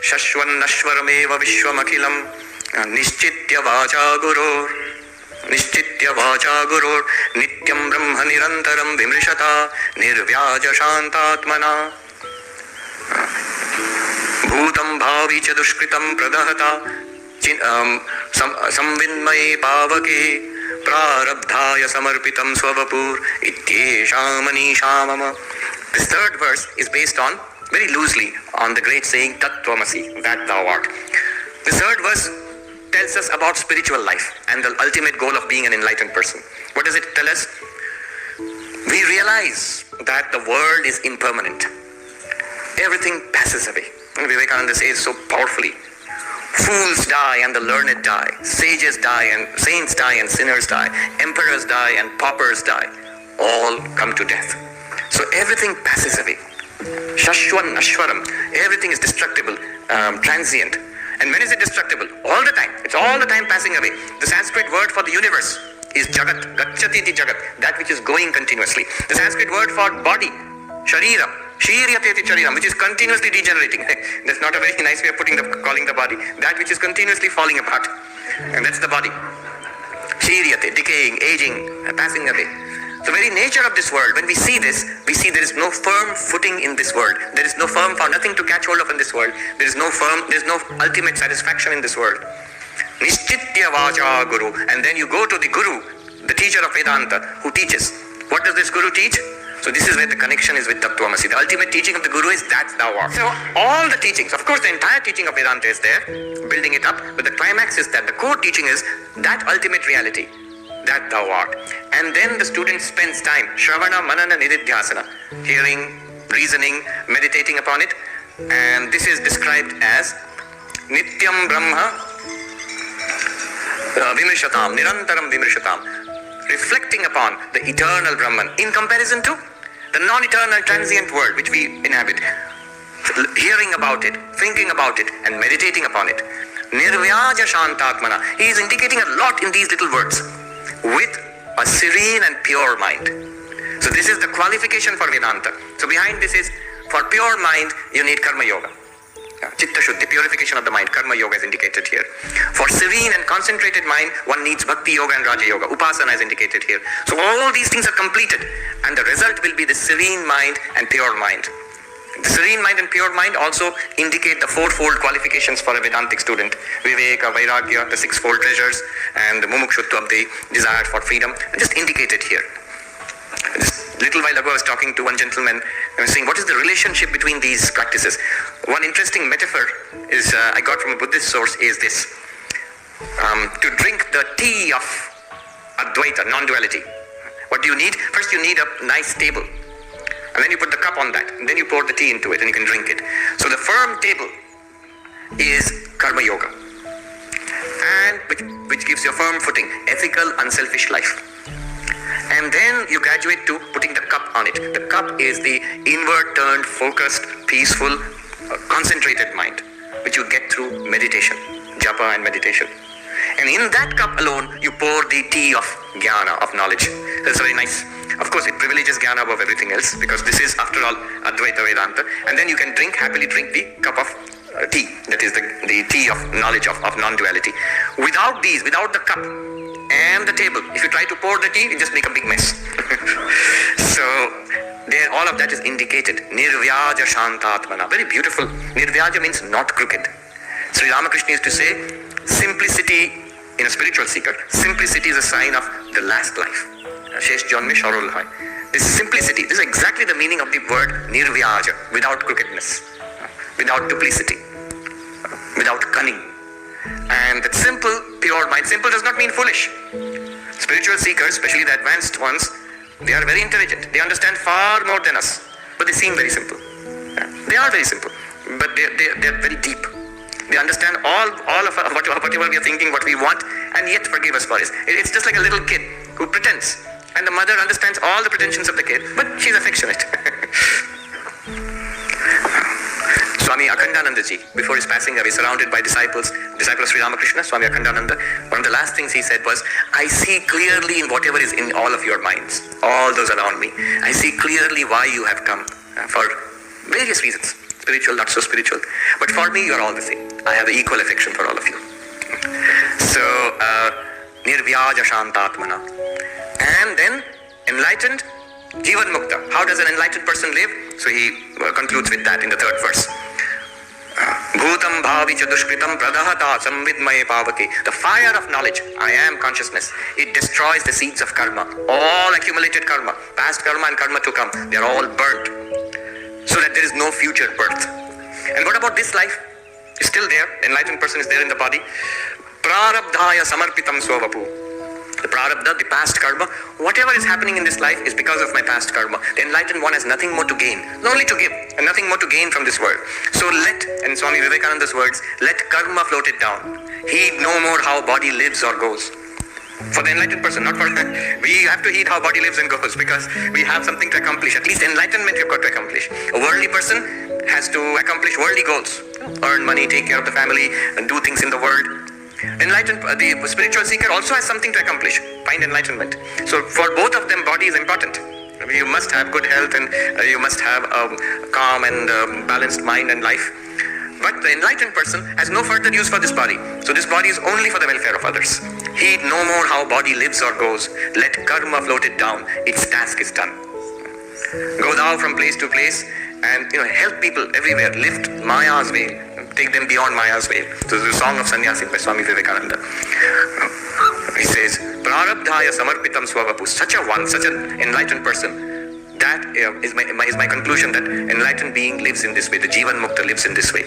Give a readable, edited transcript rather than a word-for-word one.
Shashvanashvarameva Vishwamakhilam Nishchitya Vacha Gurur Nishchitya Vacha Gurur Nityam Brahma Nirantaram Vimrishata Nirvyaja Shantatmana Bhutam Bhavi Cha Dushkritam Pradahata Samvinmai Pavake Prarabdhaya Samarpitam Swavapur Ityesha Manisha Mama. This third verse is based on, very loosely, on the great saying Tattvamasi, that thou art. The third verse tells us about spiritual life and the ultimate goal of being an enlightened person. What does it tell us? We realize that the world is impermanent. Everything passes away. Vivekananda says so powerfully, fools die and the learned die, sages die and saints die and sinners die, emperors die and paupers die, all come to death. So everything passes away. Shashwan Ashwaram, everything is destructible, transient. And when is it destructible? All the time. It's all the time passing away. The Sanskrit word for the universe is Jagat, Gacchati iti Jagat, that which is going continuously. The Sanskrit word for body, Shariram, Shiryateti Shariram, which is continuously degenerating. That's not a very nice way of calling the body. That which is continuously falling apart. And that's the body. Shiryate, decaying, aging, passing away. The very nature of this world, when we see this, we see there is no firm footing in this world. There is no firm found, nothing to catch hold of in this world. There is no ultimate satisfaction in this world. Nishchitya Vacha Guru. And then you go to the Guru, the teacher of Vedanta, who teaches. What does this Guru teach? So this is where the connection is with Tattvamasi. The ultimate teaching of the Guru is that thou art. So all the teachings, of course the entire teaching of Vedanta is there, building it up, but the climax is that the core teaching is that ultimate reality, that thou art. And then the student spends time, Shravana, Manana, Nididhyasana, hearing, reasoning, meditating upon it. And this is described as Nityam Brahma Vimrishatam, Nirantaram Vimrishatam, reflecting upon the eternal Brahman in comparison to the non-eternal transient world which we inhabit. Hearing about it, thinking about it, and meditating upon it. Nirvyaja Shantatmana. He is indicating a lot in these little words. With a serene and pure mind. So this is the qualification for Vedanta. So behind this is, for pure mind, you need Karma Yoga. Chitta Shuddhi, purification of the mind. Karma Yoga is indicated here. For serene and concentrated mind, one needs Bhakti Yoga and Raja Yoga. Upasana is indicated here. So all these things are completed. And the result will be the serene mind and pure mind. The serene mind and pure mind also indicate the fourfold qualifications for a Vedantic student. Viveka, Vairagya, the sixfold treasures, and the Mumukshutva of the desire for freedom, just indicated here. Just little while ago I was talking to one gentleman and I was saying, what is the relationship between these practices? One interesting metaphor is I got from a Buddhist source is this. To drink the tea of Advaita, non-duality. What do you need? First you need a nice table. And then you put the cup on that, and then you pour the tea into it, and you can drink it. So the firm table is Karma Yoga, and which gives you a firm footing, ethical, unselfish life. And then you graduate to putting the cup on it. The cup is the inward turned, focused, peaceful, concentrated mind, which you get through meditation, japa and meditation. And in that cup alone, you pour the tea of jnana, of knowledge. That's very nice. Of course, it privileges jnana above everything else, because this is, after all, Advaita Vedanta. And then you can happily drink the cup of tea, that is the tea of knowledge, of non-duality. Without these, without the cup and the table, if you try to pour the tea, you just make a big mess. So, there, all of that is indicated. Nirvyaja Shantatmana. Very beautiful. Nirvyaja means not crooked. Sri Ramakrishna used to say, simplicity in a spiritual seeker, simplicity is a sign of the last life. Shesh Janme Sharul Hai. This simplicity, this is exactly the meaning of the word nirvyaja, without crookedness, without duplicity, without cunning. And that simple, pure mind, simple does not mean foolish. Spiritual seekers, especially the advanced ones, they are very intelligent. They understand far more than us, but they seem very simple. They are very simple, but they are very deep. They understand all of whatever we are thinking, what we want, and yet forgive us for it. It's just like a little kid who pretends. And the mother understands all the pretensions of the kid, but she's affectionate. Swami Akhandanandaji, before his passing away, surrounded by disciples of Sri Ramakrishna, Swami Akhandananda, one of the last things he said was, I see clearly in whatever is in all of your minds, all those around me. I see clearly why you have come, for various reasons. spiritual, not so spiritual. But for me, you are all the same. I have equal affection for all of you. So, nirvyaja shantatmana. And then, enlightened, jivan mukta. How does an enlightened person live? So he concludes with that in the third verse. Bhutam bhavi cha dushkritam pradahata samvidmaye pavake. The fire of knowledge, I am consciousness, it destroys the seeds of karma. All accumulated karma, past karma and karma to come, they are all burnt, so that there is no future birth. And what about this life? It's still there. Enlightened person is there in the body. Prarabdhaya samarpitam swavapu. The prarabdha, the past karma, whatever is happening in this life is because of my past karma. The enlightened one has nothing more to gain, only to give, and nothing more to gain from this world. So let, in Swami Vivekananda's words, let karma float it down. Heed no more how body lives or goes. For the enlightened person, not for we have to heed how body lives and goes, because we have something to accomplish. At least enlightenment you've got to accomplish. A worldly person has to accomplish worldly goals. Earn money, take care of the family, and do things in the world. Enlightened, the spiritual seeker also has something to accomplish, find enlightenment. So for both of them, body is important. You must have good health, and you must have a calm and balanced mind and life. But the enlightened person has no further use for this body. So this body is only for the welfare of others. Heed no more how body lives or goes. Let karma float it down. Its task is done. Go thou from place to place and help people everywhere. Lift Maya's veil. Take them beyond Maya's veil. So this is the song of Sannyasi by Swami Vivekananda. He says, Prarabdhaya samarpitam swavapu. Such an enlightened person. That is my conclusion, that enlightened being lives in this way. The Jivan Mukta lives in this way.